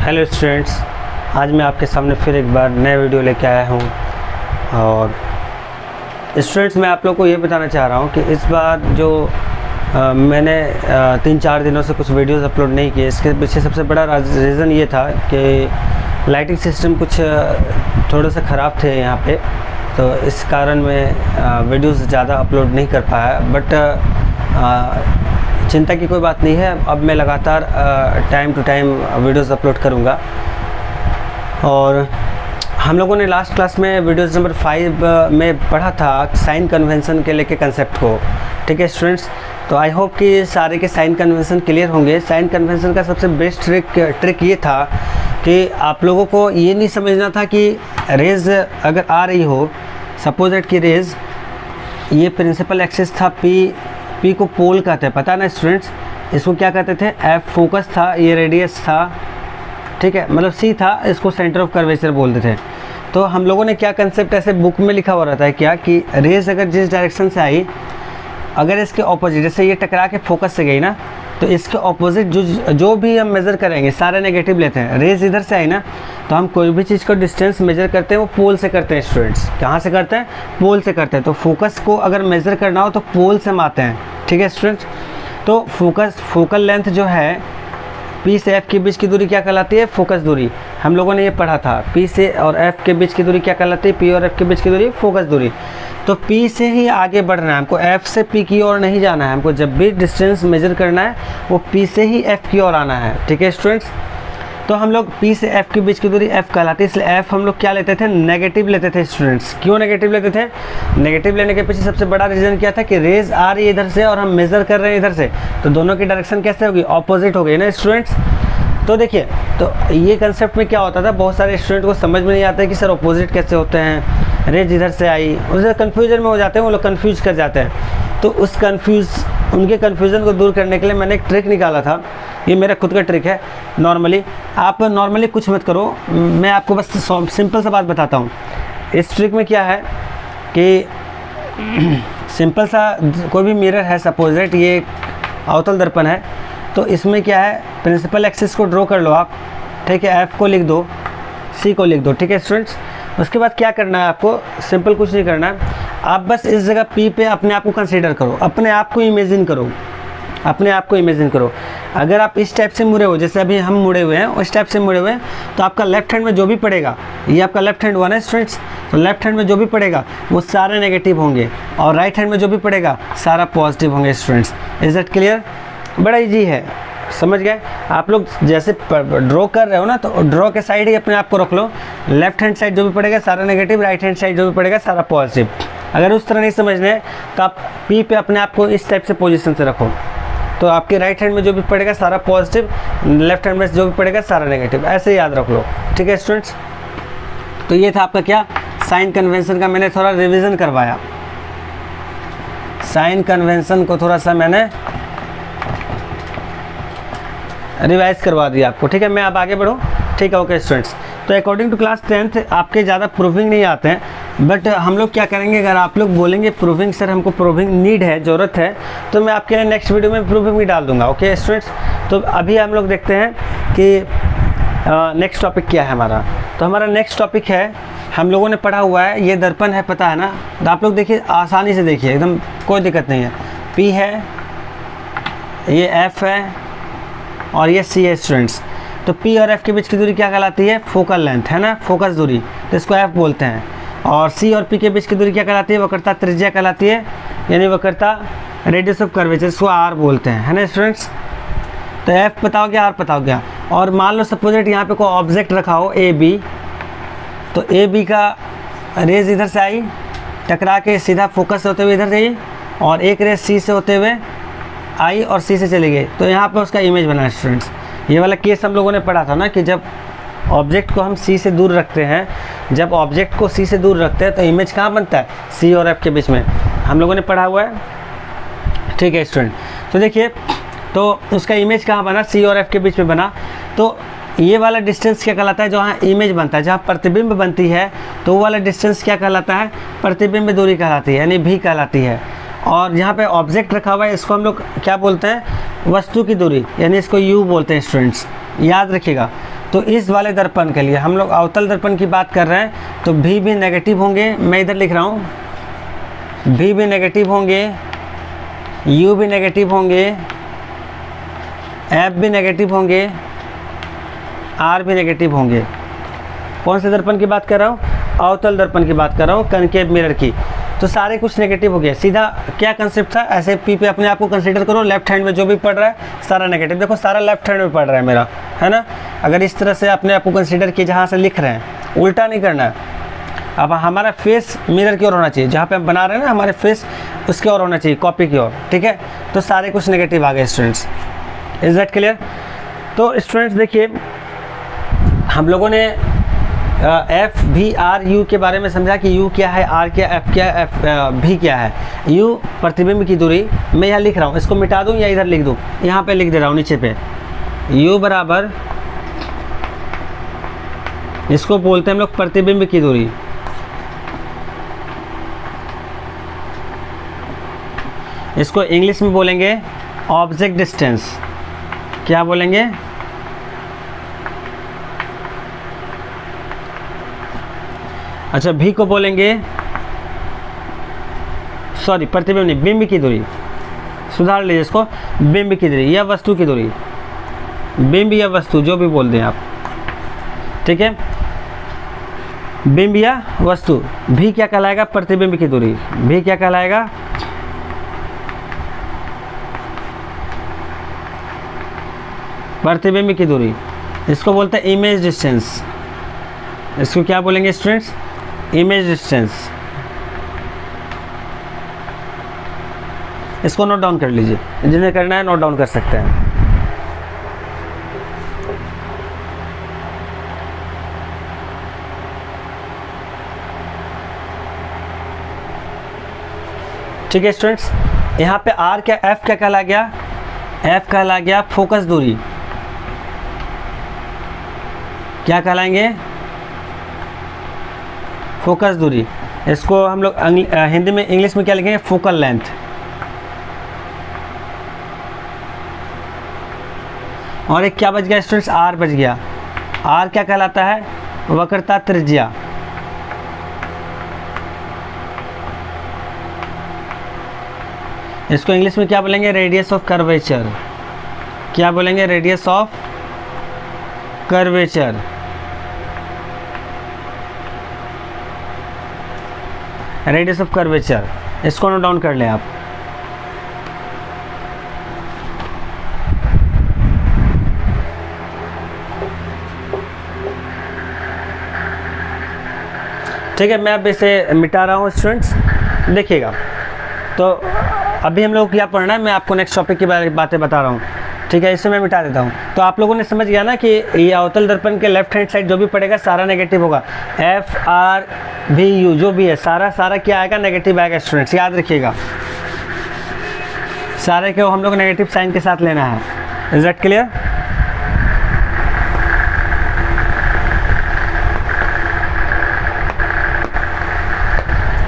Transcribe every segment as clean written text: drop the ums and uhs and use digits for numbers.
Hello students, आज मैं आपके सामने फिर एक बार नए वीडियो लेके आया हूँ। और स्टूडेंट्स, मैं आप लोग को ये बताना चाह रहा हूँ कि इस बार जो मैंने 3-4 दिनों से कुछ वीडियोस अपलोड नहीं किए, इसके पीछे सबसे बड़ा रीज़न ये था कि लाइटिंग सिस्टम कुछ थोड़ा सा ख़राब थे यहाँ पे, तो इस कारण मैं वीडियोस ज़्यादा अपलोड नहीं कर पाया। बट चिंता की कोई बात नहीं है, अब मैं लगातार time to time videos upload करूँगा। और हम लोगों ने लास्ट क्लास में वीडियोस नंबर 5 में पढ़ा था साइन कन्वेंशन के लेके कंसेप्ट को। ठीक है स्टूडेंट्स, तो आई होप कि सारे के साइन कन्वेंशन क्लियर होंगे। साइन कन्वेंशन का सबसे बेस्ट ट्रिक ये था कि आप लोगों को ये नहीं समझना था कि रेज अगर आ रही हो, सपोज दैट की रेज, ये प्रिंसिपल एक्सिस था, पी को पोल कहते हैं, पता ना स्टूडेंट्स, इसको क्या कहते थे, एफ फोकस था, ये रेडियस था, ठीक है, मतलब सी था, इसको सेंटर ऑफ कर्वेचर बोलते थे। तो हम लोगों ने क्या कंसेप्ट ऐसे बुक में लिखा हुआ रहता है क्या कि रेज अगर जिस डायरेक्शन से आई, अगर इसके ऑपोजिट, जैसे ये टकरा के फोकस से गई ना, तो इसके ऑपोजिट जो भी हम मेज़र करेंगे सारे नेगेटिव लेते हैं। रेज इधर से आई ना, तो हम कोई भी चीज़ का डिस्टेंस मेजर करते हैं वो पोल से करते हैं स्टूडेंट्स। कहाँ से करते हैं? पोल से करते हैं। तो फोकस को अगर मेज़र करना हो तो पोल से मापते हैं। ठीक है स्टूडेंट्स, तो फोकल लेंथ जो है, पी से एफ के बीच की दूरी क्या कहलाती है? फोकस दूरी। हम लोगों ने ये पढ़ा था, पी से और एफ के बीच की दूरी क्या कहलाती है? पी और एफ के बीच की दूरी फोकस दूरी। तो पी से ही आगे बढ़ना है हमको, एफ से पी की ओर नहीं जाना है हमको। जब भी डिस्टेंस मेजर करना है वो पी से ही एफ की ओर आना है। ठीक है स्टूडेंट्स, तो हम लोग पी से एफ के बीच की दूरी एफ कहलाती है, इसलिए एफ हम लोग क्या लेते थे? नेगेटिव लेते थे स्टूडेंट्स। क्यों नेगेटिव लेते थे? नेगेटिव लेने के पीछे सबसे बड़ा रीज़न क्या था कि रेज आ रही है इधर से और हम मेज़र कर रहे हैं इधर से, तो दोनों की डायरेक्शन कैसे होगी? ऑपोजिट हो गई ना स्टूडेंट्स। तो देखिए, तो ये कंसेप्ट में क्या होता था, बहुत सारे स्टूडेंट को समझ में नहीं आता है कि सर ऑपोजिट कैसे होते हैं, रेज इधर से आई, उससे कन्फ्यूजन में हो जाते हैं, वो लोग कन्फ्यूज कर जाते हैं। तो उनके कन्फ्यूज़न को दूर करने के लिए मैंने एक ट्रिक निकाला था। ये मेरा खुद का ट्रिक है। आप नॉर्मली कुछ मत करो, मैं आपको बस सिंपल सा बात बताता हूँ। इस ट्रिक में क्या है कि सिंपल सा कोई भी मिरर है, सपोज दैट ये अवतल दर्पण है, तो इसमें क्या है, प्रिंसिपल एक्सिस को ड्रॉ कर लो आप। ठीक है, एफ को लिख दो, सी को लिख दो। ठीक है स्टूडेंट्स, उसके बाद क्या करना है आपको? सिंपल कुछ नहीं करना है, आप बस इस जगह पी पे अपने आप को कंसीडर करो, अपने आप को इमेजिन करो, अपने आप को इमेजिन करो। अगर आप इस टाइप से मुड़े हो, जैसे अभी हम मुड़े हुए हैं, उस टाइप से मुड़े हुए हैं, तो आपका लेफ्ट हैंड में जो भी पड़ेगा, ये आपका लेफ्ट हैंड 1 है स्टूडेंट्स, तो लेफ्ट हैंड में जो भी पड़ेगा वो सारे नेगेटिव होंगे, और राइट हैंड में जो भी पड़ेगा सारा पॉजिटिव होंगे स्टूडेंट्स। Is that clear? बड़ा ईजी है, समझ गए आप लोग। जैसे ड्रॉ कर रहे हो ना, तो ड्रॉ के साइड ही अपने आप को रख लो, लेफ्ट हैंड साइड जो भी पड़ेगा सारा नेगेटिव, राइट हैंड साइड जो भी पड़ेगा सारा पॉजिटिव। अगर उस तरह नहीं समझना है तो आप पी पे अपने आप को इस टाइप से पोजीशन से रखो, तो आपके राइट हैंड में जो भी पड़ेगा सारा पॉजिटिव, लेफ्ट हैंड में जो भी पड़ेगा सारा नेगेटिव, ऐसे याद रख लो। ठीक है स्टूडेंट्स, तो ये था आपका क्या, साइन कन्वेंशन का मैंने थोड़ा रिवीजन करवाया। साइन कन्वेंशन को थोड़ा सा मैंने रिवाइज करवा दिया आपको। ठीक है, मैं अब आगे बढ़ूँ। ठीक है, ओके स्टूडेंट्स, तो अकॉर्डिंग टू क्लास 10th आपके ज़्यादा प्रूविंग नहीं आते हैं, बट हम लोग क्या करेंगे, अगर आप लोग बोलेंगे प्रूविंग सर हमको प्रूविंग नीड है, ज़रूरत है, तो मैं आपके लिए नेक्स्ट वीडियो में प्रूविंग भी डाल दूंगा। ओके स्टूडेंट्स, तो अभी हम लोग देखते हैं कि नेक्स्ट टॉपिक क्या है हमारा। तो हमारा नेक्स्ट टॉपिक है, हम लोगों ने पढ़ा हुआ है, ये दर्पण है, पता है ना, तो आप लोग देखिए, आसानी से देखिए, एकदम कोई दिक्कत नहीं है। पी है, ये एफ है और ये सी है स्टूडेंट्स। तो पी और एफ के बीच की दूरी क्या कहलाती है? फोकल लेंथ, है ना, फोकस दूरी, तो इसको एफ बोलते हैं। और सी और पी के बीच की दूरी क्या कहलाती है? वक्रता त्रिज्या कहलाती है, यानी वक्रता रेडियस ऑफ कर्वेचर, इसको आर बोलते हैं, है ना स्टूडेंट्स। तो एफ पता हो गया, आर पता हो गया। और मान लो सपोज यहाँ पे कोई ऑब्जेक्ट रखा हो ए बी, तो ए बी का रेज इधर से आई, टकरा के सीधा फोकस होते हुए इधर गई, और एक रेज सी से होते हुए आई और सी से चली गई, तो यहाँ पे उसका इमेज बना है स्टूडेंट्स। ये वाला केस हम लोगों ने पढ़ा था ना कि जब ऑब्जेक्ट को हम सी से दूर रखते हैं, जब ऑब्जेक्ट को सी से दूर रखते हैं तो इमेज कहाँ बनता है? सी और एफ के बीच में, हम लोगों ने पढ़ा हुआ है। ठीक है स्टूडेंट, तो देखिए, तो उसका इमेज कहाँ बना? सी और एफ के बीच में बना। तो ये वाला डिस्टेंस क्या कहलाता है? जहाँ इमेज बनता है, जहाँ प्रतिबिंब बनती है, तो वो वाला डिस्टेंस क्या कहलाता है? प्रतिबिंब दूरी कहलाती है, यानी भी कहलाती है। और यहाँ पे ऑब्जेक्ट रखा हुआ है, इसको हम लोग क्या बोलते हैं? वस्तु की दूरी, यानी इसको यू बोलते हैं स्टूडेंट्स, याद रखिएगा। तो इस वाले दर्पण के लिए हम लोग अवतल दर्पण की बात कर रहे हैं, तो भी नेगेटिव होंगे, मैं इधर लिख रहा हूँ, भी नेगेटिव होंगे, यू भी नेगेटिव होंगे, एफ भी नेगेटिव होंगे, आर भी नेगेटिव होंगे। कौन से दर्पण की बात कर रहा हूँ? अवतल दर्पण की बात कर रहा हूँ, कनकेव मिरर की। तो सारे कुछ नेगेटिव हो गया। सीधा क्या कंसेप्ट था, ऐसे पी पे अपने आप को कंसीडर करो, लेफ्ट हैंड में जो भी पढ़ रहा है सारा नेगेटिव। देखो सारा लेफ्ट हैंड में पढ़ रहा है मेरा, है ना। अगर इस तरह से अपने आप को कंसीडर किए, जहाँ से लिख रहे हैं, उल्टा नहीं करना है। अब हमारा फेस मिरर की ओर होना चाहिए, जहाँ पे हम बना रहे हैं ना, हमारे फेस उसके ओर होना चाहिए, कॉपी की ओर, ठीक है। तो सारे कुछ नेगेटिव आ गए स्टूडेंट्स, इज दैट क्लियर? तो स्टूडेंट्स देखिए, हम लोगों ने एफ भी आर यू के बारे में समझा कि यू क्या है, आर क्या, एफ क्या, एफ भी क्या है। यू प्रतिबिंब की दूरी, मैं यहाँ लिख रहा हूँ, इसको मिटा दूँ या इधर लिख दूँ? यहाँ पे लिख दे रहा हूँ नीचे पे, यू बराबर, इसको बोलते हैं हम लोग प्रतिबिंब की दूरी। इसको इंग्लिश में बोलेंगे ऑब्जेक्ट डिस्टेंस। क्या बोलेंगे? अच्छा, भी को बोलेंगे, सॉरी प्रतिबिंब नहीं, बिंब की दूरी, सुधार लीजिए इसको, बिंब की दूरी या वस्तु की दूरी, बिंब या वस्तु जो भी बोल दें आप, ठीक है। बिंब या वस्तु, भी क्या कहलाएगा? प्रतिबिंब की दूरी। भी क्या कहलाएगा? प्रतिबिंब की दूरी। इसको बोलते हैं इमेज डिस्टेंस। इसको क्या बोलेंगे स्टूडेंट्स? Image distance. इसको नोट डाउन कर लीजिए, जिन्हें करना है नोट डाउन कर सकते हैं। ठीक है स्टूडेंट्स, यहाँ पे आर क्या, एफ क्या कहला गया? एफ कहला गया फोकस दूरी। क्या कहलाएंगे? फोकस दूरी। इसको हम लोग हिंदी में, इंग्लिश में क्या लिखेंगे? Focal length. और एक क्या बच गया स्टूडेंट्स? आर बच गया। आर क्या कहलाता है? वक्रता त्रिज्या। इसको इंग्लिश में क्या बोलेंगे? Radius of curvature. क्या बोलेंगे? Radius of curvature. Radius of curvature, इसको नोट डाउन कर लें आप। ठीक है, मैं अब इसे मिटा रहा हूँ स्टूडेंट्स, देखिएगा। तो अभी हम लोग क्या पढ़ना है, मैं आपको नेक्स्ट टॉपिक की बातें बता रहा हूँ, ठीक है। इसे मैं मिटा देता हूँ। तो आप लोगों ने समझ गया ना कि ये अवतल दर्पण के लेफ्ट हैंड साइड जो भी पड़ेगा सारा नेगेटिव होगा। एफ आर भी यू जो भी है सारा क्या आएगा? नेगेटिव आएगा स्टूडेंट्स, याद रखिएगा। सारे को हम लोग नेगेटिव साइन के साथ लेना है। Is that clear?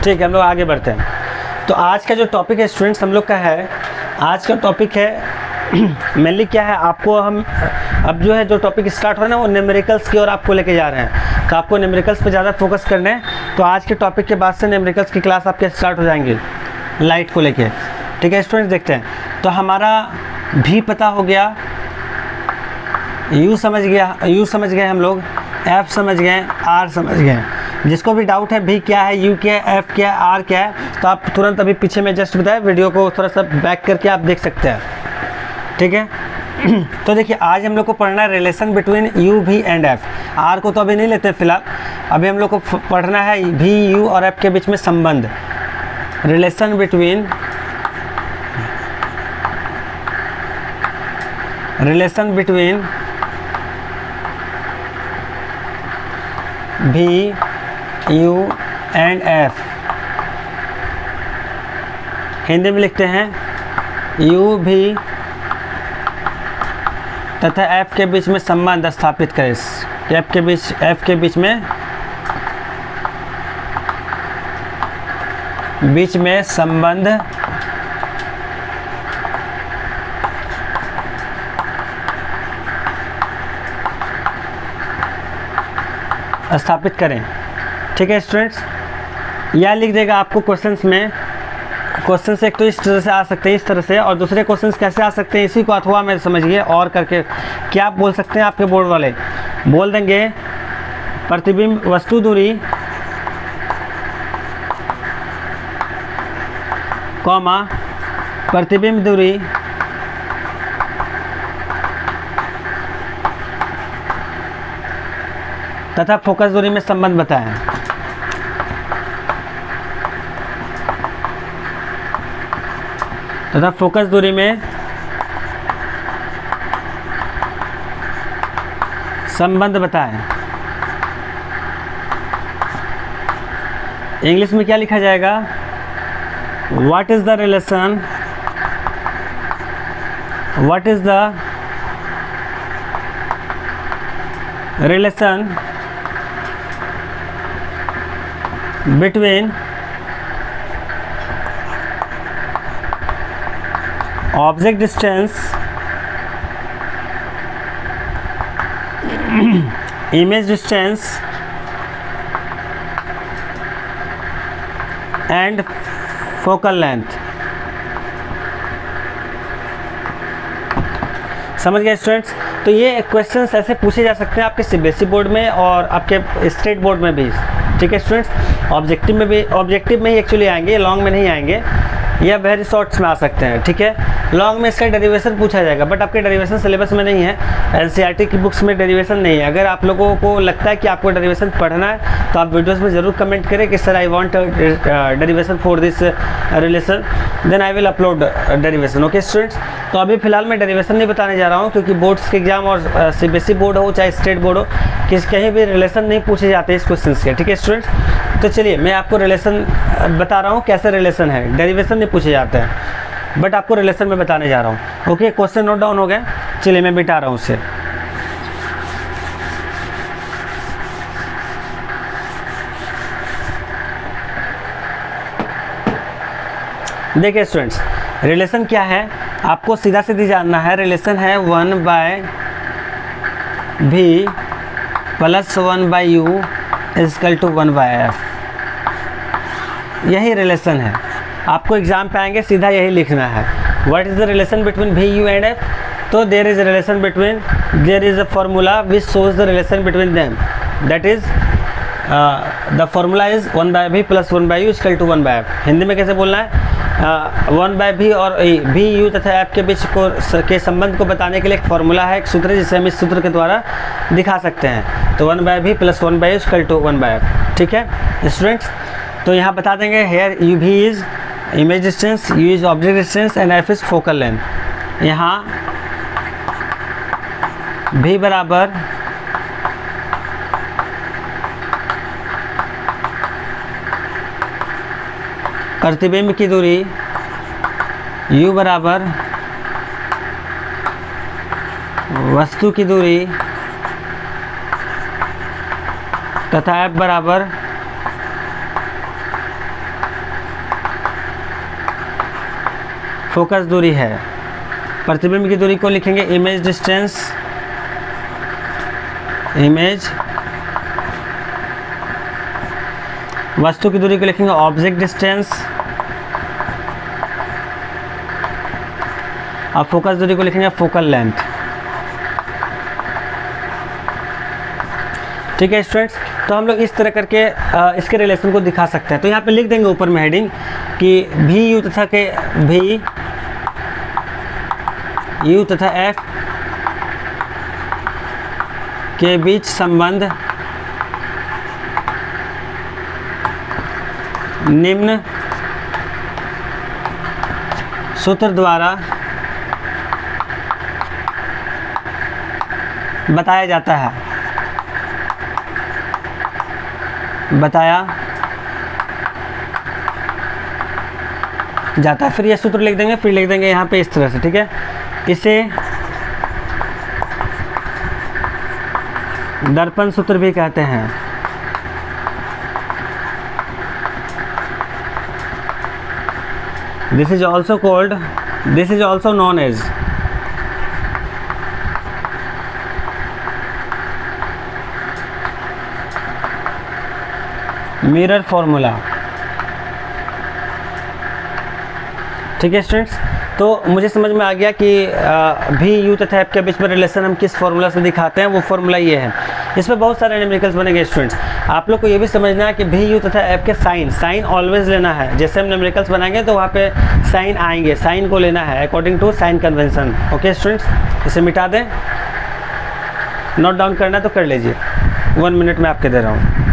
ठीक है, हम लोग आगे बढ़ते हैं। तो आज का जो टॉपिक है स्टूडेंट्स हम लोग का है, आज का टॉपिक है मेनली क्या है, आपको हम अब जो है जो टॉपिक स्टार्ट हो रहा है ना, वो न्यूमेरिकल्स की ओर आपको लेके जा रहे हैं। तो आपको न्यूमेरिकल्स पे ज़्यादा फोकस करना है। तो आज के टॉपिक के बाद से न्यूमेरिकल्स की क्लास आपके स्टार्ट हो जाएंगे लाइट को लेके, ठीक है स्टूडेंट्स। देखते हैं, तो हमारा भी पता हो गया, यू समझ गए हम लोग, एफ समझ गए, आर समझ गए। जिसको भी डाउट है भी क्या है, यू क्या है, एफ क्या है, आर क्या है, तो आप तुरंत अभी पीछे में जस्ट बताया, वीडियो को थोड़ा सा बैक करके आप देख सकते हैं, ठीक है। तो देखिए, आज हम लोग को पढ़ना है रिलेशन बिटवीन यू भी एंड एफ। आर को तो अभी नहीं लेते फिलहाल, अभी हम लोग को पढ़ना है भी, यू और एफ के बीच में संबंध, रिलेशन बिटवीन भी, यू एंड एफ। हिंदी में लिखते हैं यू भी तथा एफ के बीच में संबंध स्थापित करें। एफ के बीच में संबंध स्थापित करें। ठीक है स्टूडेंट्स, यह लिख देगा आपको क्वेश्चंस में। क्वेश्चंस एक तो इस तरह से आ सकते हैं, इस तरह से, और दूसरे क्वेश्चंस कैसे आ सकते हैं इसी को अथवा में समझिए और करके क्या बोल सकते हैं। आपके बोर्ड वाले बोल देंगे प्रतिबिंब वस्तु दूरी कॉमा प्रतिबिंब दूरी तथा फोकस दूरी में संबंध बताएं। तथा फोकस दूरी में संबंध बताएं। इंग्लिश में क्या लिखा जाएगा? What is the relation, what is the relation between object distance, image distance and focal length। समझ गए स्टूडेंट्स? तो ये क्वेश्चंस ऐसे पूछे जा सकते हैं आपके सीबीएसई बोर्ड में और आपके स्टेट बोर्ड में भी। ठीक है स्टूडेंट्स, ऑब्जेक्टिव में भी, ऑब्जेक्टिव में ही एक्चुअली आएंगे, लॉन्ग में नहीं आएंगे, या वेरी शॉर्ट्स में आ सकते हैं। ठीक है, लॉन्ग में इसका डेरिवेशन पूछा जाएगा, बट आपके डेरिवेशन सिलेबस में नहीं है, एनसीईआरटी की बुक्स में डेरिवेशन नहीं है। अगर आप लोगों को लगता है कि आपको डेरिवेशन पढ़ना है तो आप वीडियोस में ज़रूर कमेंट करें कि sir I want derivation for this relation, then I will upload derivation. Okay students, तो अभी फिलहाल मैं डेरिवेशन नहीं बताने जा रहा हूँ, क्योंकि बोर्ड्स के एग्जाम और सीबीएसई बोर्ड हो चाहे स्टेट बोर्ड हो, कहीं भी रिलेशन नहीं पूछे जाते इस क्वेश्चन के। ठीक है स्टूडेंट्स, तो चलिए मैं आपको रिलेशन बता रहा हूँ कैसे रिलेशन है। डेरिवेशन नहीं पूछे जाते हैं, बट आपको रिलेशन में बताने जा रहा हूँ। ओके, क्वेश्चन नोट डाउन हो गया? चलिए मैं बिठा रहा हूँ उसे। देखिए स्टूडेंट्स, रिलेशन क्या है आपको सीधा सीधी जानना है। रिलेशन है 1/v + 1/u = 1/f। यही रिलेशन है, आपको एग्जाम पे आएंगे सीधा यही लिखना है। What is the relation between v, u and f? तो there is a relation between, there is a formula which shows the relation between them, that is the formula is 1/v + 1/u = 1/f। Hindi में कैसे बोलना है? 1/v और v, u तथा f के बीच के संबंध को बताने के लिए एक फॉर्मूला है, एक सूत्र है, जिसे हम इस सूत्र के द्वारा दिखा सकते हैं। तो 1/v + 1/u = 1/f। ठीक है स्टूडेंट्स, तो यहाँ बता देंगे here v is image distance, u is object distance and f is focal length. यहाँ v बराबर प्रतिबिंब की दूरी, u बराबर वस्तु की दूरी तथा f बराबर फोकस दूरी है। प्रतिबिंब की दूरी को लिखेंगे इमेज डिस्टेंस, इमेज, वस्तु की दूरी को लिखेंगे ऑब्जेक्ट डिस्टेंस, और फोकस दूरी को लिखेंगे फोकल लेंथ। ठीक है स्टूडेंट्स, तो हम लोग इस तरह करके इसके रिलेशन को दिखा सकते हैं। तो यहाँ पे लिख देंगे ऊपर में हेडिंग कि v, u तथा के v, u तथा f के बीच संबंध निम्न सूत्र द्वारा बताया जाता है, बताया जाता है। फिर ये सूत्र लिख देंगे, फिर लिख देंगे यहाँ पे इस तरह से। ठीक है, इसे दर्पण सूत्र भी कहते हैं। This is also called, this is also known as mirror formula. ठीक है स्टूडेंट्स, तो मुझे समझ में आ गया कि भी यू तथा एफ के बीच में रिलेशन हम किस फॉर्मूला से दिखाते हैं। वो फॉर्मूला ये है। इसमें बहुत सारे न्यूमेरिकल्स बनेंगे स्टूडेंट्स। आप लोग को ये भी समझना है कि भी यू तथा एफ के साइन ऑलवेज लेना है। जैसे हम न्यूमेरिकल्स बनाएंगे तो वहाँ पे साइन आएंगे, साइन को लेना है according to sign convention. Okay students, इसे मिटा दें, नोट डाउन करना है तो कर लीजिए। 1 मिनट में आपके दे रहा हूँ।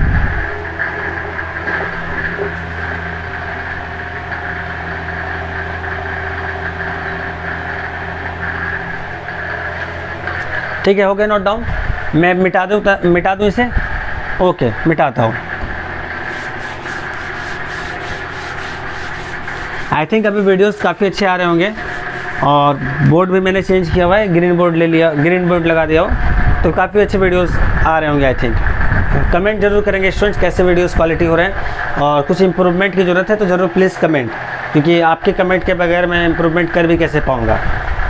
ठीक है, हो गया नोट डाउन। मैं मिटा दूँ इसे। ओके, मिटाता हूँ। आई थिंक अभी वीडियोस काफ़ी अच्छे आ रहे होंगे और बोर्ड भी मैंने चेंज किया हुआ है, ग्रीन बोर्ड ले लिया, ग्रीन बोर्ड लगा दिया हो, तो काफ़ी अच्छे वीडियोस आ रहे होंगे आई थिंक। कमेंट जरूर करेंगे स्टूडेंट्स कैसे वीडियोस क्वालिटी हो रहे हैं और कुछ इंप्रूवमेंट की ज़रूरत है तो ज़रूर प्लीज़ कमेंट, क्योंकि आपके कमेंट के बगैर मैं इंप्रूवमेंट कर भी कैसे पाऊँगा।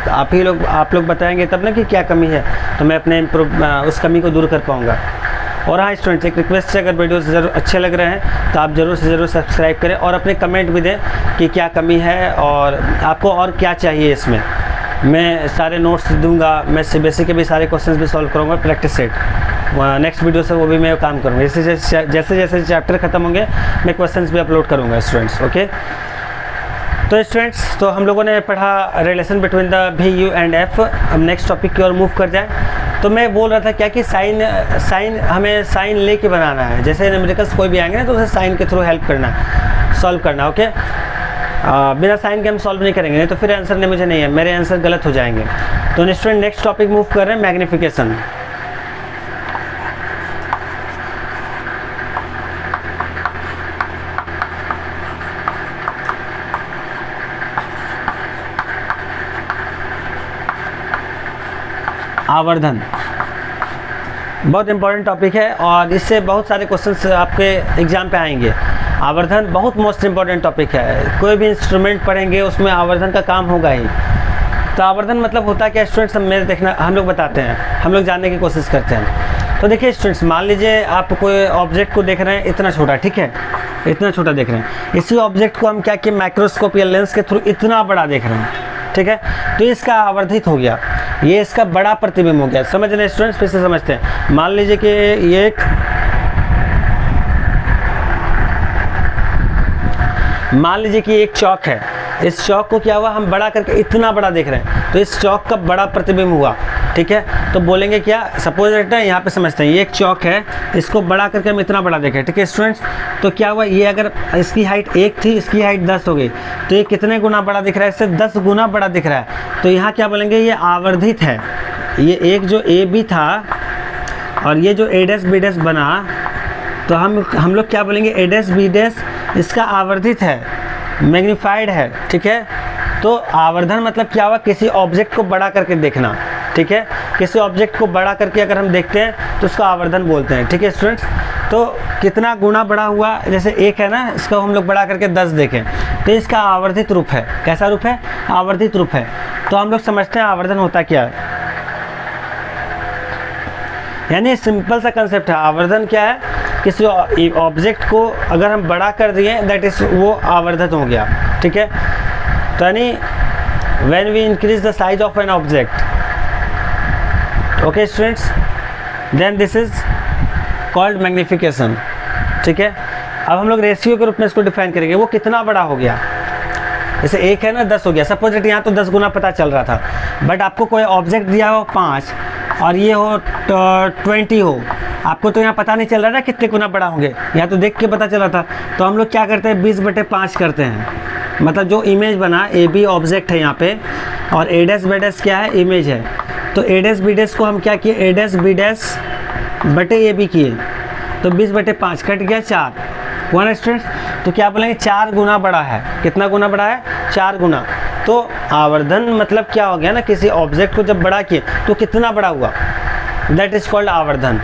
तो आप लोग बताएंगे तब ना कि क्या कमी है, तो मैं अपने उस कमी को दूर कर पाऊँगा। और हाँ स्टूडेंट्स, एक रिक्वेस्ट है, अगर वीडियोस जरूर अच्छे लग रहे हैं तो आप ज़रूर से ज़रूर सब्सक्राइब करें और अपने कमेंट भी दें कि क्या कमी है और आपको और क्या चाहिए इसमें। मैं सारे नोट्स दूंगा, मैं CBSE के भी सारे क्वेश्चंस भी सॉल्व करूँगा, प्रैक्टिस सेट नेक्स्ट वीडियो से वो भी मैं काम करूँगा। जैसे जैसे चैप्टर ख़त्म होंगे मैं क्वेश्चंस भी अपलोड करूँगा स्टूडेंट्स। ओके, तो स्टूडेंट्स, तो हम लोगों ने पढ़ा रिलेशन बिटवीन द भी यू एंड एफ। अब नेक्स्ट टॉपिक की ओर मूव कर जाए। तो मैं बोल रहा था क्या कि साइन हमें साइन लेके बनाना है। जैसे न्यूमेरिकल्स कोई भी आएंगे ना तो उसे साइन के थ्रू हेल्प करना, सॉल्व करना। ओके, बिना साइन के हम सॉल्व नहीं करेंगे, नहीं तो फिर आंसर नहीं, मुझे नहीं है, मेरे आंसर गलत हो जाएंगे। तो स्टूडेंट नेक्स्ट टॉपिक मूव कर रहे हैं, मैग्निफिकेशन। आवर्धन बहुत इंपॉर्टेंट टॉपिक है और इससे बहुत सारे क्वेश्चंस आपके एग्जाम पे आएंगे। आवर्धन बहुत मोस्ट इंपॉर्टेंट टॉपिक है। कोई भी इंस्ट्रूमेंट पढ़ेंगे उसमें आवर्धन का काम होगा ही। तो आवर्धन मतलब होता है क्या स्टूडेंट्स, हम लोग बताते हैं, हम लोग जानने की कोशिश करते हैं। तो देखिए स्टूडेंट्स, मान लीजिए आप कोई ऑब्जेक्ट को देख रहे हैं इतना छोटा, ठीक है, इतना छोटा देख रहे हैं। इसी ऑब्जेक्ट को हम क्या किए, माइक्रोस्कोप या लेंस के थ्रू इतना बड़ा देख रहे हैं, ठीक है, तो इसका आवर्धित हो गया, ये इसका बड़ा प्रतिबिंब हो गया। समझ रहे स्टूडेंट्स, फिर से समझते हैं। मान लीजिए कि ये एक चौक है। इस चौक को क्या हुआ, हम बड़ा करके इतना बड़ा देख रहे हैं, तो इस चौक का बड़ा प्रतिबिंब हुआ, ठीक है। तो बोलेंगे क्या, सपोज रहता है यहाँ पे समझते हैं, ये एक चौक है, इसको बड़ा करके हम इतना बड़ा देखें, ठीक है स्टूडेंट्स। तो क्या हुआ, ये अगर इसकी हाइट 1 थी, इसकी हाइट 10 हो गई, तो ये कितने गुना बड़ा दिख रहा है, इससे 10 गुना बड़ा दिख रहा है। तो यहाँ क्या बोलेंगे, ये आवर्धित है। ये एक जो AB था और ये जो A' B' बना, तो हम लोग क्या बोलेंगे, A' B' इसका आवर्धित है, मैग्नीफाइड है, ठीक है। तो आवर्धन मतलब क्या हुआ, किसी ऑब्जेक्ट को बड़ा करके देखना, ठीक है। किसी ऑब्जेक्ट को बड़ा करके अगर हम देखते हैं तो उसको आवर्धन बोलते हैं, ठीक है स्टूडेंट्स। तो कितना गुना बड़ा हुआ, जैसे 1 है ना, इसको हम लोग बड़ा करके 10 देखें, तो इसका आवर्धित रूप है। कैसा रूप है, आवर्धित रूप है। तो हम लोग समझते हैं आवर्धन होता क्या है, यानी सिंपल सा कंसेप्ट है। आवर्धन क्या है, किसी ऑब्जेक्ट को अगर हम बड़ा कर दिए, दैट इज वो आवर्धित हो गया, ठीक है। तो यानी when we increase the size of an object, okay students, then this is called magnification, ठीक है। अब हम लोग रेशियो के रूप में इसको डिफाइन करेंगे, वो कितना बड़ा हो गया। जैसे 1 है ना, 10 हो गया, सपोज दैट यहाँ तो 10 गुना पता चल रहा था, बट आपको कोई ऑब्जेक्ट दिया हो 5 और ये हो 20 हो, आपको तो यहाँ पता नहीं चल रहा ना कितने गुना बड़ा होंगे, यहाँ तो देख के पता चला था। तो हम लोग क्या करते हैं, 20/5 करते हैं। मतलब जो इमेज बना, AB ऑब्जेक्ट है यहाँ पे और A' B' क्या है, इमेज है। तो A' B' को हम क्या किए, A' B' बटे AB किए, तो 20/5 कट गया 4 1 स्टूडेंट्स। तो क्या बोलेंगे, 4 गुना बड़ा है। कितना गुना बड़ा है, 4 गुना। तो आवर्धन मतलब क्या हो गया ना, किसी ऑब्जेक्ट को जब बड़ा किए तो कितना बड़ा हुआ, दैट इज कॉल्ड आवर्धन,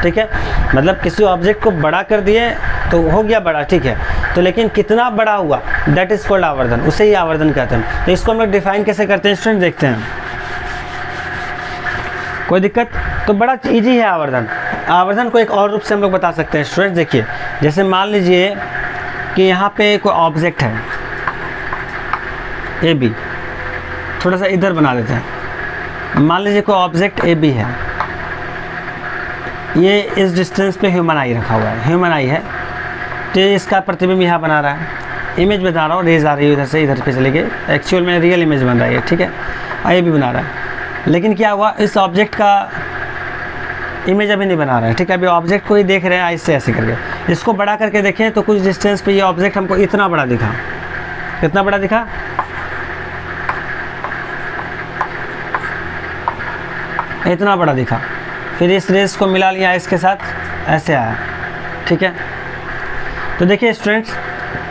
ठीक है। मतलब किसी ऑब्जेक्ट को बड़ा कर दिए तो हो गया बड़ा, ठीक है, तो लेकिन कितना बड़ा हुआ, दैट इज कॉल्ड आवर्धन, उसे ही आवर्धन कहते हैं। तो इसको हम लोग डिफाइन कैसे करते हैं स्टूडेंट, देखते हैं। कोई दिक्कत, तो बड़ा इजी है आवर्धन। आवर्धन को एक और रूप से हम लोग बता सकते हैं स्टूडेंट्स। देखिए, जैसे मान लीजिए कि यहाँ पे कोई ऑब्जेक्ट है ए बी, थोड़ा सा इधर बना लेते हैं। मान लीजिए कोई ऑब्जेक्ट ए बी है, ये इस डिस्टेंस पे ह्यूमन आई रखा हुआ है, ह्यूमन आई है, तो इसका प्रतिबिंब यहाँ बना रहा है। इमेज बता रहा हूँ, रेज आ रही है इधर से इधर पे चले गए, एक्चुअल में रियल इमेज बन रही है, ठीक है, ये भी बना रहा है। लेकिन क्या हुआ, इस ऑब्जेक्ट का इमेज अभी नहीं बना रहा है, ठीक है, अभी ऑब्जेक्ट को ही देख रहे हैं ऐसे ऐसे करके। इसको बड़ा करके देखें तो कुछ डिस्टेंस पे ये ऑब्जेक्ट हमको इतना बड़ा दिखा, कितना बड़ा दिखा, इतना बड़ा दिखा। फिर इस रेस को मिला लिया इसके साथ, ऐसे आया, ठीक है। तो देखिए स्टूडेंट्स,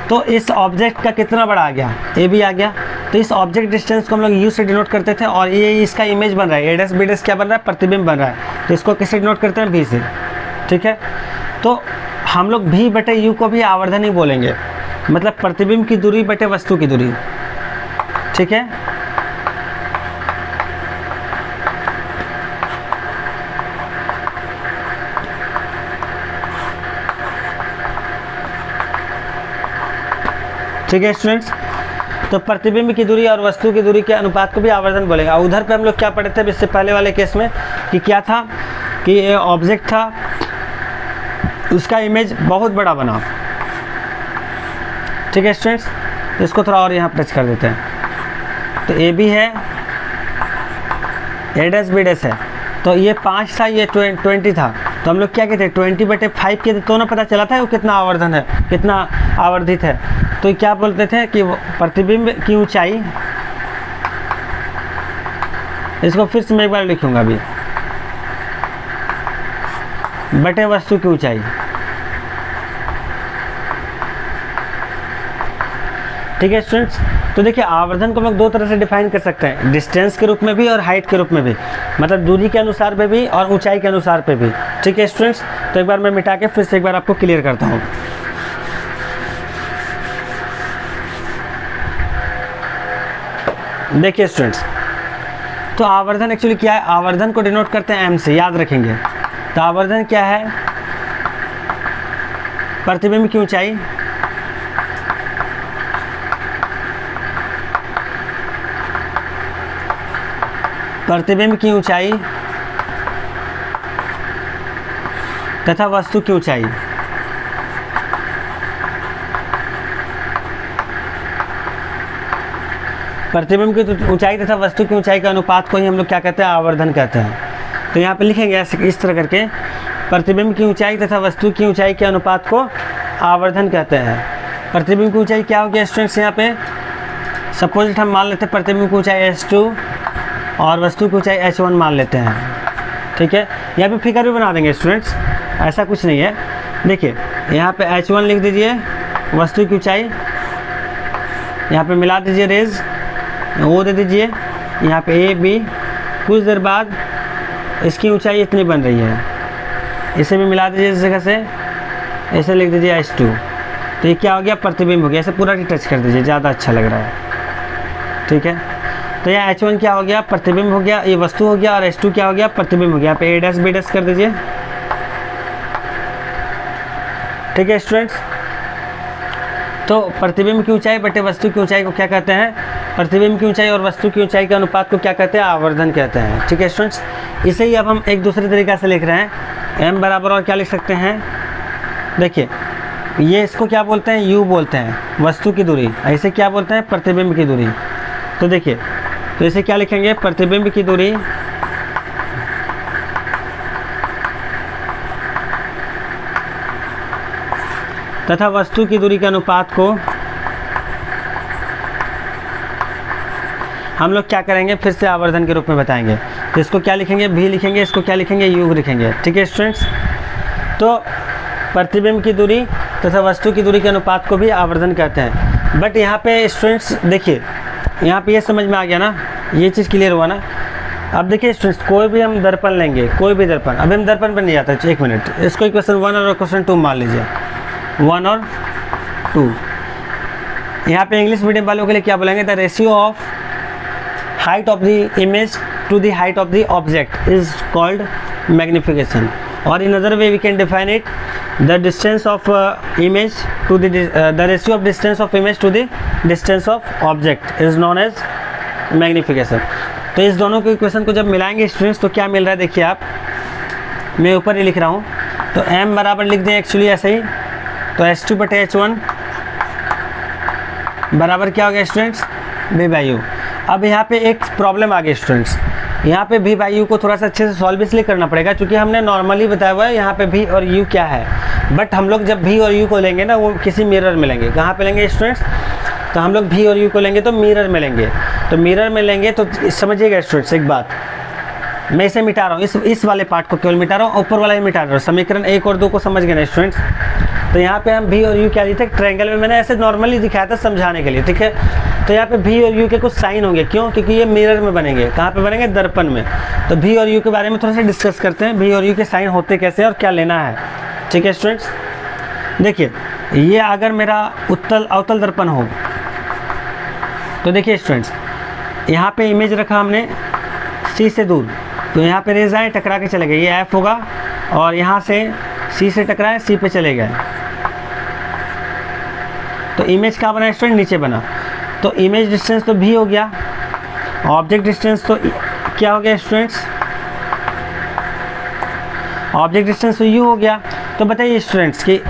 तो इस ऑब्जेक्ट का कितना बड़ा आ गया, ए बी आ गया। तो इस ऑब्जेक्ट डिस्टेंस को हम लोग यू से डिनोट करते थे, और ये इसका इमेज बन रहा है, ए डैश बी डैश क्या बन रहा है, प्रतिबिंब बन रहा है। तो इसको किससे डिनोट करते हैं, भी से, ठीक है। तो हम लोग भी बटे यू को भी आवर्धन ही बोलेंगे, मतलब प्रतिबिंब की दूरी बटे वस्तु की दूरी, ठीक है। ठीक है स्टूडेंट्स, तो प्रतिबिंब की दूरी और वस्तु की दूरी के अनुपात को भी आवर्धन बोलेंगे। और उधर पे हम लोग क्या पढ़े थे इससे पहले वाले केस में, कि क्या था कि ये ऑब्जेक्ट था, उसका इमेज बहुत बड़ा बना, ठीक है स्टूडेंट्स। इसको थोड़ा और यहाँ टच कर देते हैं। तो ए बी है, ए डैश बी डैश है, तो ये 5 था, ये 20 था। तो हम लोग क्या कहते हैं, 20/5 के, तो ना पता चला था वो कितना आवर्धन है, कितना आवर्धित है। तो क्या बोलते थे कि प्रतिबिंब की ऊंचाई, इसको फिर से मैं एक बार लिखूंगा अभी, बटे वस्तु की ऊंचाई, ठीक है स्टूडेंट्स। तो देखिए, आवर्धन को हम लोग दो तरह से डिफाइन कर सकते हैं, डिस्टेंस के रूप में भी और हाइट के रूप में भी, मतलब दूरी के अनुसार पे भी और ऊंचाई के अनुसार पे भी, ठीक है स्टूडेंट्स। तो एक बार मैं मिटा के फिर से एक बार आपको क्लियर करता हूँ। देखिए स्टूडेंट्स, तो आवर्धन एक्चुअली क्या है, आवर्धन को डिनोट करते हैं एम से, याद रखेंगे। तो आवर्धन क्या है, प्रतिबिंब की ऊंचाई तथा वस्तु की ऊंचाई, प्रतिबिंब की ऊंचाई तथा वस्तु की ऊंचाई के अनुपात को ही हम लोग क्या कहते हैं, आवर्धन कहते हैं। तो यहाँ पे लिखेंगे ऐसे इस तरह करके, प्रतिबिंब की ऊंचाई तथा वस्तु की ऊंचाई के अनुपात को आवर्धन कहते हैं। प्रतिबिंब की ऊंचाई क्या हो गया स्टूडेंट्स, यहाँ पे सपोज हम मान लेते हैं प्रतिबिंब की ऊंचाई h2 और वस्तु की ऊंचाई h1 मान लेते हैं, ठीक है। यहाँ पे फिगर भी बना देंगे स्टूडेंट्स, ऐसा कुछ नहीं है। देखिए यहाँ पे h1 लिख दीजिए, वस्तु की ऊंचाई, यहाँ पे मिला दीजिए रेज, वो दे दीजिए, यहाँ पे ए बी, कुछ देर बाद इसकी ऊंचाई इतनी बन रही है, इसे भी मिला दीजिए इस जगह से, ऐसे लिख दीजिए h2। तो ये क्या हो गया, प्रतिबिंब हो गया। ऐसे पूरा टच कर दीजिए, ज़्यादा अच्छा लग रहा है, ठीक है। तो यहाँ h1 क्या हो गया, प्रतिबिंब हो गया, ये वस्तु हो गया, और h2 क्या हो गया, प्रतिबिंब हो गया। यहाँ पे a डैश बी डैश कर दीजिए, ठीक है स्टूडेंट्स। तो प्रतिबिंब की ऊंचाई बटे वस्तु की ऊंचाई को क्या कहते हैं, प्रतिबिंब की ऊंचाई और वस्तु की ऊंचाई के अनुपात को क्या कहते हैं, आवर्धन कहते हैं, ठीक है स्टूडेंट्स। इसे ही अब हम एक दूसरे तरीक़ा से लिख रहे हैं, m बराबर और क्या लिख सकते हैं, देखिए ये इसको क्या बोलते हैं, u बोलते हैं, वस्तु की दूरी, ऐसे क्या बोलते हैं, प्रतिबिंब की दूरी। तो देखिए, तो इसे क्या लिखेंगे, प्रतिबिंब की दूरी तथा वस्तु की दूरी के अनुपात को हम लोग क्या करेंगे, फिर से आवर्धन के रूप में बताएंगे। तो इसको क्या लिखेंगे, भी लिखेंगे, इसको क्या लिखेंगे, यू लिखेंगे, ठीक है स्टूडेंट्स। तो प्रतिबिंब की दूरी तथा वस्तु की दूरी के अनुपात को भी आवर्धन कहते हैं। बट यहाँ पे स्टूडेंट्स देखिए, यहाँ पे ये समझ में आ गया ना, ये चीज़ क्लियर हुआ ना। अब देखिए स्टूडेंट्स, कोई भी हम दर्पण लेंगे, कोई भी दर्पण, अभी हम दर्पण पर नहीं जाता, एक मिनट, इसको इक्वेशन 1 और इक्वेशन 2 मान लीजिए, 1 और 2। यहाँ पे इंग्लिश मीडियम वालों के लिए क्या बोलेंगे, the ratio of height of the image to the height of the object is called magnification. और in other way we can define it, the distance of image to the ratio of distance of image to the distance of object is known as magnification. तो इस दोनों के equation को जब मिलाएंगे students तो क्या मिल रहा है, देखिए आप, मैं ऊपर ही लिख रहा हूँ, तो m बराबर लिख दें एक्चुअली ऐसे ही, तो h2 बटे h1 बराबर क्या हो गया स्टूडेंट्स, v बाई यू। अब यहाँ पे एक प्रॉब्लम आ गई स्टूडेंट्स, यहाँ पे v बाई यू को थोड़ा सा अच्छे से सॉल्व इसलिए करना पड़ेगा क्योंकि हमने नॉर्मली बताया हुआ है यहाँ पे v और u क्या है, बट हम लोग जब v और u को लेंगे ना वो किसी मिरर में लेंगे। कहाँ पे लेंगे स्टूडेंट्स, तो हम लोग v और u को लेंगे तो मिरर में लेंगे, तो मिरर में लेंगे तो समझिएगा स्टूडेंट्स एक बात, मैं इसे मिटा रहा हूँ, इस वाले पार्ट को केवल मिटा रहा हूँ, ऊपर वाला ही मिटा रहा हूँ। समीकरण 1 और 2 को समझ गए ना स्टूडेंट्स। तो यहाँ पे हम v और u क्या लिखे थे, ट्रायंगल में मैंने ऐसे नॉर्मली दिखाया था समझाने के लिए, ठीक है। तो यहाँ पे v और u के कुछ साइन होंगे, क्यों, क्योंकि ये मिरर में बनेंगे। कहाँ पे बनेंगे, दर्पण में। तो v और u के बारे में थोड़ा सा डिस्कस करते हैं, v और u के साइन होते कैसे और क्या लेना है, ठीक है स्टूडेंट्स। देखिए ये अगर मेरा अवतल दर्पण हो तो देखिए स्टूडेंट्स, यहाँ पे इमेज रखा हमने C से दूर, तो यहाँ पे रेज आए टकरा के चले गए, ये F होगा, और यहाँ से C से टकराए C पे चले गए, तो इमेज कहाँ बना स्टूडेंट, नीचे बना। तो इमेज डिस्टेंस तो v हो गया, ऑब्जेक्ट डिस्टेंस तो क्या हो गया स्टूडेंट्स, ऑब्जेक्ट डिस्टेंस तो u हो गया। तो बताइए स्टूडेंट्स कि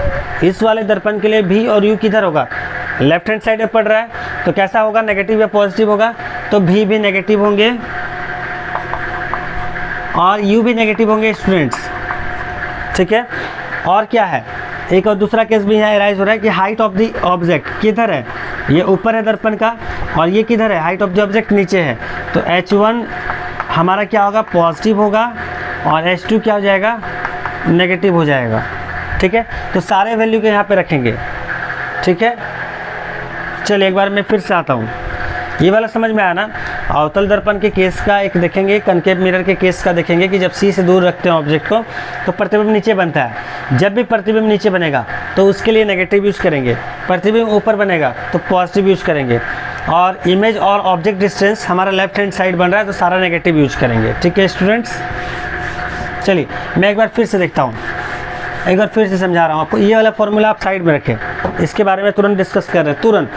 इस वाले दर्पण के लिए v और u किधर होगा, लेफ्ट हैंड साइड में पड़ रहा है, तो कैसा होगा, नेगेटिव या पॉजिटिव होगा, तो v भी नेगेटिव होंगे और u भी नेगेटिव होंगे स्टूडेंट्स, ठीक है। और क्या है, एक और दूसरा केस भी यहाँ एराइज हो रहा है कि हाइट ऑफ द ऑब्जेक्ट किधर है, ये ऊपर है दर्पण का, और ये किधर है, हाइट ऑफ द ऑब्जेक्ट नीचे है, तो h1 हमारा क्या होगा, पॉजिटिव होगा, और h2 क्या हो जाएगा, नेगेटिव हो जाएगा, ठीक है। तो सारे वैल्यू के यहाँ पे रखेंगे, ठीक है। चलिए एक बार मैं फिर से आता हूँ, ये वाला समझ में आया ना। अवतल दर्पण के केस का एक देखेंगे, कनकेव मिरर के केस का देखेंगे कि जब C से दूर रखते हैं ऑब्जेक्ट को तो प्रतिबिंब नीचे बनता है। जब भी प्रतिबिंब नीचे बनेगा तो उसके लिए नेगेटिव यूज़ करेंगे, प्रतिबिंब ऊपर बनेगा तो पॉजिटिव यूज़ करेंगे, और इमेज और ऑब्जेक्ट डिस्टेंस हमारा लेफ्ट हैंड साइड बन रहा है तो सारा नेगेटिव यूज़ करेंगे, ठीक है स्टूडेंट्स। चलिए मैं एक बार फिर से देखता हूँ, एक बार फिर से समझा रहा हूँ आपको। ये वाला फॉर्मूला आप साइड में रखें, इसके बारे में तुरंत डिस्कस कर रहे हैं, तुरंत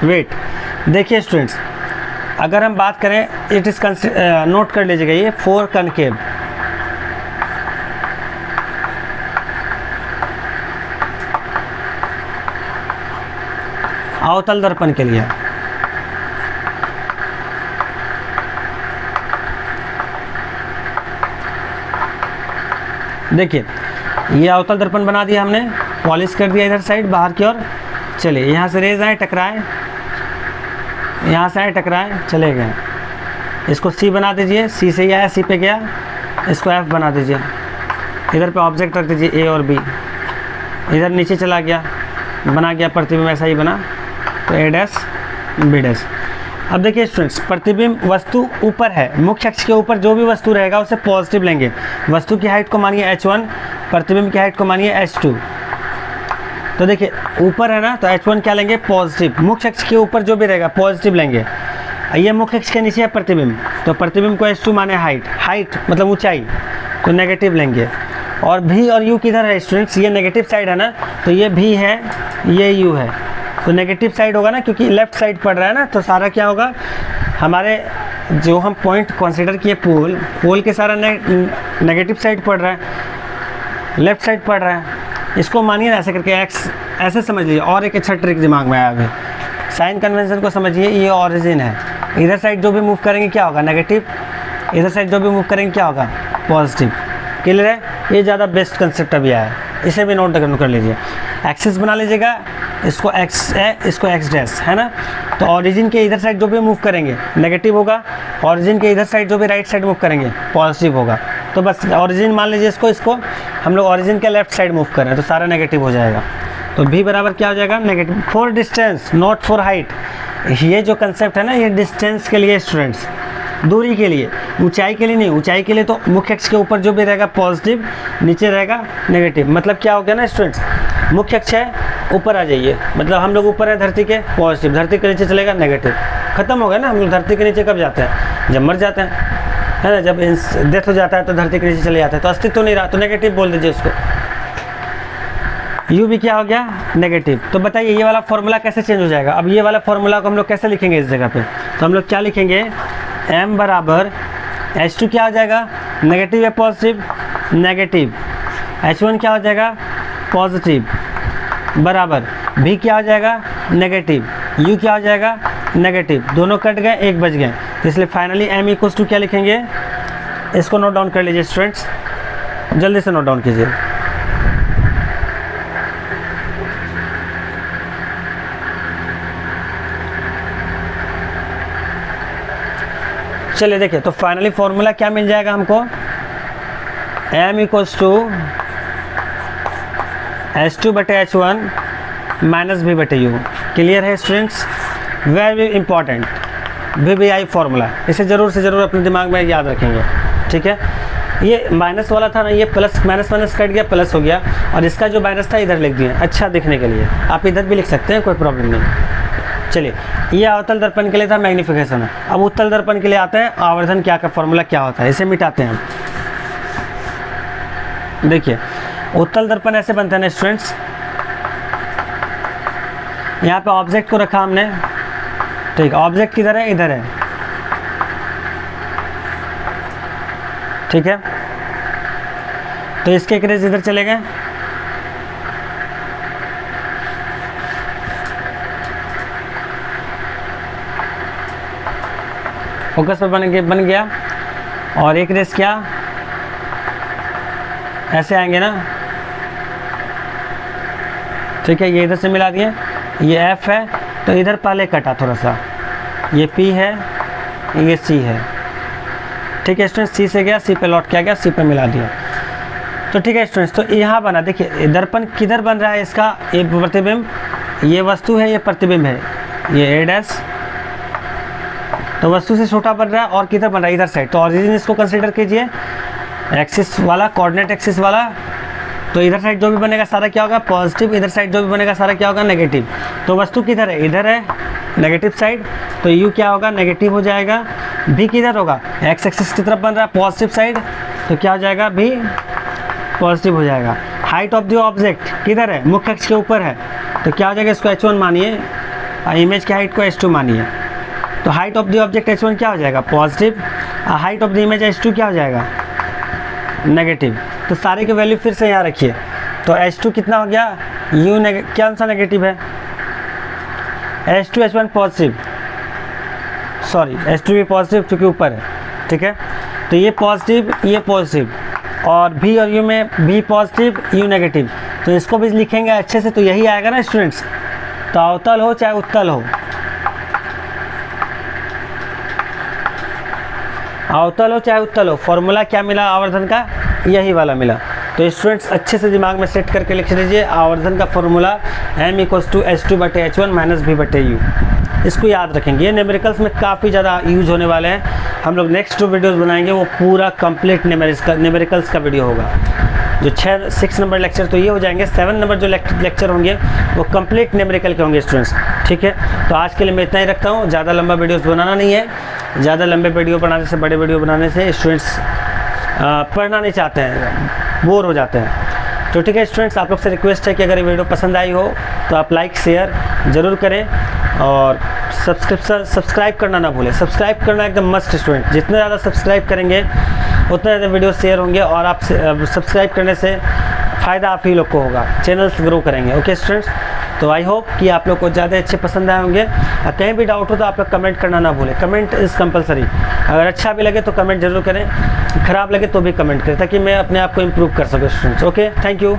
वेट। देखिए स्टूडेंट्स, अगर हम बात करें, इट इज़ नोट कर लीजिएगा, ये 4 कनकेव, अवतल दर्पण के लिए देखिए ये अवतल दर्पण बना दिया हमने, पॉलिश कर दिया इधर साइड बाहर की ओर। चलिए यहाँ से रेज आए टकराए, यहाँ से आए टकराए चले गए, इसको C बना दीजिए, C से ही आया C पे गया, इसको F बना दीजिए, इधर पे ऑब्जेक्ट रख दीजिए A और B, इधर नीचे चला गया, बना गया प्रतिबिंब ऐसा ही बना, तो A डैश B डैश। अब देखिए स्टूडेंट्स, प्रतिबिंब वस्तु ऊपर है, मुख्य अक्ष के ऊपर जो भी वस्तु रहेगा उसे पॉजिटिव लेंगे। वस्तु की हाइट को मानिए h1, प्रतिबिंब की हाइट को मानिए h2। तो देखिए ऊपर है ना, तो h1 क्या लेंगे, पॉजिटिव, मुख्य अक्ष के ऊपर जो भी रहेगा पॉजिटिव लेंगे। ये मुख्य अक्ष के नीचे है प्रतिबिंब, तो प्रतिबिंब को h2 माने हाइट, हाइट मतलब ऊंचाई, तो नेगेटिव लेंगे। और v और u किधर है स्टूडेंट्स, ये नेगेटिव साइड है ना, तो ये v है, ये u है, तो नेगेटिव साइड होगा ना, क्योंकि लेफ्ट साइड पड़ रहा है ना, तो सारा क्या होगा, हमारे जो हम पॉइंट कंसीडर किए पोल के सारा नेगेटिव साइड पड़ रहा है, लेफ्ट साइड पड़ रहा है। इसको मानिए ऐसे करके x ऐसे समझ लीजिए। और एक अच्छा ट्रिक दिमाग में आया अभी, साइन कन्वेंशन को समझिए, ये ओरिजिन है, इधर साइड जो भी मूव करेंगे क्या होगा, नेगेटिव, इधर साइड जो भी मूव करेंगे क्या होगा, पॉजिटिव। क्लियर है, ये ज़्यादा बेस्ट कंसेप्ट अभी आया है, इसे भी नोट कर लीजिए। एक्सिस बना लीजिएगा, इसको x है, इसको x डैश है ना, तो ओरिजिन के इधर साइड जो भी मूव करेंगे नेगेटिव होगा, ओरिजिन के इधर साइड जो भी राइट साइड मूव करेंगे पॉजिटिव होगा। तो बस ओरिजिन मान लीजिए, इसको हम लोग ओरिजिन के लेफ्ट साइड मूव कर रहे हैं तो सारा नेगेटिव हो जाएगा। तो v बराबर क्या हो जाएगा, negative, for distance not for height. ये जो कंसेप्ट है ना, ये डिस्टेंस के लिए स्टूडेंट्स, दूरी के लिए, ऊंचाई के लिए नहीं। ऊंचाई के लिए तो मुख्य अक्ष के ऊपर जो भी रहेगा पॉजिटिव, नीचे रहेगा नेगेटिव। मतलब क्या हो गया ना स्टूडेंट्स, मुख्य अक्ष है, ऊपर आ जाइए, मतलब हम लोग ऊपर है धरती के, पॉजिटिव, धरती के नीचे चलेगा नेगेटिव, खत्म हो गया ना। हम लोग धरती के नीचे कब जाते हैं, जब मर जाते हैं, है ना, जब डेथ हो जाता है तो धरती के नीचे चले जाता है, तो अस्तित्व नहीं रहा, तो नेगेटिव बोल दीजिए उसको। u भी क्या हो गया, नेगेटिव। तो बताइए ये वाला फॉर्मूला कैसे चेंज हो जाएगा। अब ये वाला फॉर्मूला को हम लोग कैसे लिखेंगे इस जगह पे, तो हम लोग क्या लिखेंगे, m बराबर H2 क्या हो जाएगा, नेगेटिव या पॉजिटिव, नेगेटिव, H1 क्या हो जाएगा, पॉजिटिव, बराबर v क्या हो जाएगा, नेगेटिव, u क्या हो जाएगा, नेगेटिव, दोनों कट गए, एक बच गए, तो इसलिए फाइनली m इक्वल्स टू क्या लिखेंगे, इसको नोट डाउन कर लीजिए स्टूडेंट्स, जल्दी से नोट डाउन कीजिए। चलिए देखिए, तो फाइनली फॉर्मूला क्या मिल जाएगा हमको, m इक्वल्स टू H2 बटे H1 माइनस v बटे u। क्लियर है students, very important VBI formula, इसे ज़रूर से ज़रूर अपने दिमाग में याद रखेंगे, ठीक है। ये माइनस वाला था ना, ये प्लस माइनस माइनस कट गया, प्लस हो गया, और इसका जो माइनस था इधर लिख दिया, अच्छा दिखने के लिए। आप इधर भी लिख सकते हैं, कोई प्रॉब्लम नहीं। चलिए, ये अवतल दर्पण के लिए था मैग्नीफिकेशन। अब उत्तल दर्पण के लिए आते हैं आवर्धन क्या का फॉर्मूला क्या होता है, इसे मिटाते हैं हम। देखिए, उत्तल दर्पण ऐसे बनता है ना स्टूडेंट्स, यहाँ पे ऑब्जेक्ट को रखा हमने, ठीक, ऑब्जेक्ट किधर है, इधर है, ठीक है। तो इसके रेज इधर चले गए, फोकस पर बन गया, और एक रेस क्या ऐसे आएंगे ना, ठीक है, ये इधर से मिला दिए, ये F है, तो इधर पहले कटा थोड़ा सा, ये P है, ये C है, ठीक है स्टूडेंट्स, C से गया, C पे लौट के आ गया, C पे मिला दिया, तो ठीक है स्टूडेंट्स। तो यहाँ बना, देखिए दर्पण किधर बन रहा है, इसका ये प्रतिबिंब, ये वस्तु है, ये प्रतिबिंब है, ये A डैश, तो वस्तु से छोटा बन रहा है, और किधर बन रहा है, इधर साइड, तो ऑरिजिन इसको कंसीडर कीजिए, एक्सिस वाला, कोऑर्डिनेट एक्सिस वाला, तो इधर साइड जो भी बनेगा सारा क्या होगा, पॉजिटिव, इधर साइड जो भी बनेगा सारा क्या होगा, नेगेटिव। तो वस्तु किधर है, इधर है, नेगेटिव साइड, तो u क्या होगा, नेगेटिव हो जाएगा। v किधर होगा, x एक्सिस की तरफ बन रहा है, पॉजिटिव साइड, तो क्या हो जाएगा, v पॉजिटिव हो जाएगा। हाइट ऑफ द ऑब्जेक्ट किधर है, मुख्य अक्ष के ऊपर है, तो क्या हो जाएगा, इसको h1 मानिए, इमेज की हाइट को h2 मानिए, तो height of the object h1 क्या हो जाएगा, positive, height of the image h2 क्या हो जाएगा, नेगेटिव। तो सारे के वैल्यू फिर से यहाँ रखिए, तो H2 कितना हो गया, u क्या सा नेगेटिव है, H2 H1 positive, sorry H2 भी पॉजिटिव क्योंकि ऊपर है, ठीक है। तो ये पॉजिटिव, ये पॉजिटिव, और v और u में v पॉजिटिव, u नेगेटिव, तो इसको भी लिखेंगे अच्छे से, तो यही आएगा ना स्टूडेंट्स। तो अवतल हो चाहे उत्तल हो, अवतल हो चाहे उत्तल हो, फॉर्मूला क्या मिला आवर्धन का, यही वाला मिला। तो स्टूडेंट्स अच्छे से दिमाग में सेट करके लिख लीजिए, आवर्धन का formula m equals to H2 बटे H1 माइनस v बटे u, इसको याद रखेंगे। ये न्यूमेरिकल्स में काफ़ी ज़्यादा यूज होने वाले हैं। हम लोग नेक्स्ट जो वीडियोस बनाएंगे वो पूरा कंप्लीट न्यूमेरिकल्स का वीडियो होगा। जो 6 नंबर लेक्चर तो ये हो जाएंगे, 7 नंबर जो लेक्चर होंगे वो कंप्लीट न्यूमेरिकल के होंगे स्टूडेंट्स, ठीक है। तो आज के लिए मैं इतना ही रखता हूँ, ज़्यादा लंबा वीडियोस बनाना नहीं है। ज़्यादा लंबे वीडियो बनाने से, बड़े वीडियो बनाने से स्टूडेंट्स पढ़ना नहीं चाहते हैं, बोर हो जाते हैं। तो ठीक है स्टूडेंट्स, आप लोग से रिक्वेस्ट है कि अगर ये वीडियो पसंद आई हो तो आप लाइक शेयर ज़रूर करें, और सब्सक्राइब करना ना भूलें। सब्सक्राइब करना एकदम मस्ट स्टूडेंट, जितना ज़्यादा सब्सक्राइब करेंगे उतना ज़्यादा वीडियो शेयर होंगे, और आप सब्सक्राइब करने से फ़ायदा आप ही लोग को होगा, चैनल्स ग्रो करेंगे। ओके स्टूडेंट्स, तो आई होप कि आप लोग को ज़्यादा अच्छे पसंद आए होंगे। कहीं भी डाउट हो तो आप लोग कमेंट करना ना भूलें, कमेंट इज़ कंपलसरी। अगर अच्छा भी लगे तो कमेंट जरूर करें, ख़राब लगे तो भी कमेंट करें, ताकि मैं अपने आप को इम्प्रूव कर सकूँ स्टूडेंट्स। Okay, thank you.